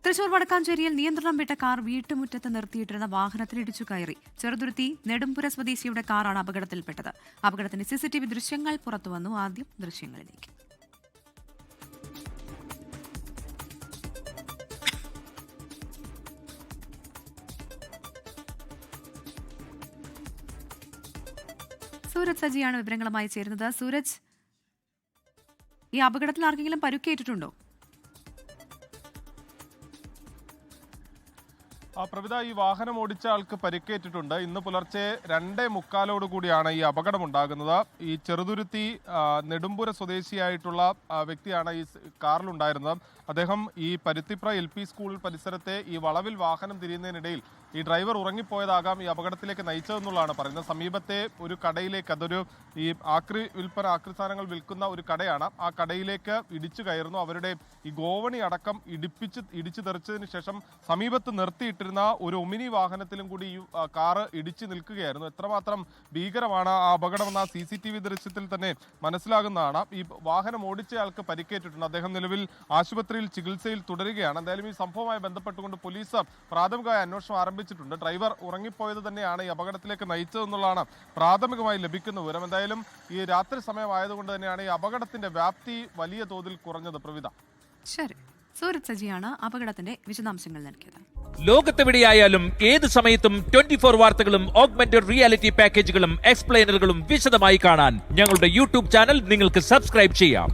തൃശൂർ വടക്കാഞ്ചേരിയിൽ നിയന്ത്രണം വിട്ട കാർ വീട്ടുമുറ്റത്ത് നിർത്തിയിട്ടിരുന്ന വാഹനത്തിൽ ഇടിച്ചു കയറി. ചെറുതുരുത്തി നെടുമ്പുര സ്വദേശിയുടെ കാറാണ് അപകടത്തിൽപ്പെട്ടത്. അപകടത്തിന്റെ CCTV ദൃശ്യങ്ങൾ പുറത്തുവന്നു. ആദ്യം ദൃശ്യങ്ങളിലേക്ക്. സൂരജ് സജിയാണ് വിവരങ്ങളുമായി ചേരുന്നത്. സൂരജ്, ഈ അപകടത്തിൽ ആർക്കെങ്കിലും പരുക്കേറ്റിട്ടുണ്ടോ? പ്രവിത, ഈ വാഹനം ഓടിച്ച ആൾക്ക് പരിക്കേറ്റിട്ടുണ്ട്. ഇന്ന് പുലർച്ചെ 2:45 കൂടിയാണ് ഈ അപകടമുണ്ടാകുന്നത്. ഈ ചെറുതുരുത്തി നെടുമ്പുര സ്വദേശിയായിട്ടുള്ള വ്യക്തിയാണ് ഈ കാറിലുണ്ടായിരുന്നത്. അദ്ദേഹം ഈ പരുത്തിപ്ര LP സ്കൂൾ പരിസരത്തെ ഈ വളവിൽ വാഹനം തിരിയുന്നതിനിടയിൽ ഈ ഡ്രൈവർ ഉറങ്ങിപ്പോയതാകാം ഈ അപകടത്തിലേക്ക് നയിച്ചതെന്നുള്ളതാണ് പറയുന്നത്. സമീപത്തെ ഒരു കടയിലേക്ക്, അതൊരു ഈ ആക്രി സാധനങ്ങൾ വിൽക്കുന്ന ഒരു കടയാണ്, ആ കടയിലേക്ക് ഇടിച്ചു കയറുന്നു. അവരുടെ ഈ ഗോവണി അടക്കം ഇടിച്ചു തെറിച്ചതിന് ശേഷം സമീപത്ത് നിർത്തിയിട്ടിരുന്ന ഒരു ഒമിനി വാഹനത്തിലും കൂടി ഈ കാറ് ഇടിച്ചു നിൽക്കുകയായിരുന്നു. എത്രമാത്രം ഭീകരമാണ് ആ അപകടമെന്ന CCTV ദൃശ്യത്തിൽ തന്നെ മനസ്സിലാകുന്നതാണ്. ഈ വാഹനം ഓടിച്ചയാൾക്ക് പരിക്കേറ്റിട്ടുണ്ട്. അദ്ദേഹം നിലവിൽ ആശുപത്രിയിൽ ചികിത്സയിൽ തുടരുകയാണ്. എന്തായാലും ഈ സംഭവവുമായി ബന്ധപ്പെട്ടുകൊണ്ട് പോലീസ് പ്രാഥമികമായ അന്വേഷണം ആരംഭിച്ചിട്ടുണ്ട്. ഡ്രൈവർ ഉറങ്ങിപ്പോയത് തന്നെയാണ് ഈ അപകടത്തിലേക്ക് നയിച്ചതെന്നുള്ളതാണ് പ്രാഥമികമായി ലഭിക്കുന്ന വിവരം. എന്തായാലും ഈ രാത്രി സമയമായതുകൊണ്ട് തന്നെയാണ് ഈ അപകടത്തിന്റെ വ്യാപ്തി വലിയ തോതിൽ കുറഞ്ഞത്. പ്രവിത, ശരി. സൂരജ് സജിയാണ് അപകടത്തിന്റെ വിശദാംശങ്ങൾ നൽകിയത്. ലോകത്തെവിടെയായാലും ഏത് സമയത്തും 24 വാർത്തകളും ഓഗ്മെന്റഡ് റിയാലിറ്റി പാക്കേജുകളും എക്സ്പ്ലെയിനറുകളും വിശദമായി കാണാൻ ഞങ്ങളുടെ YouTube ചാനൽ നിങ്ങൾക്ക് സബ്സ്ക്രൈബ് ചെയ്യാം.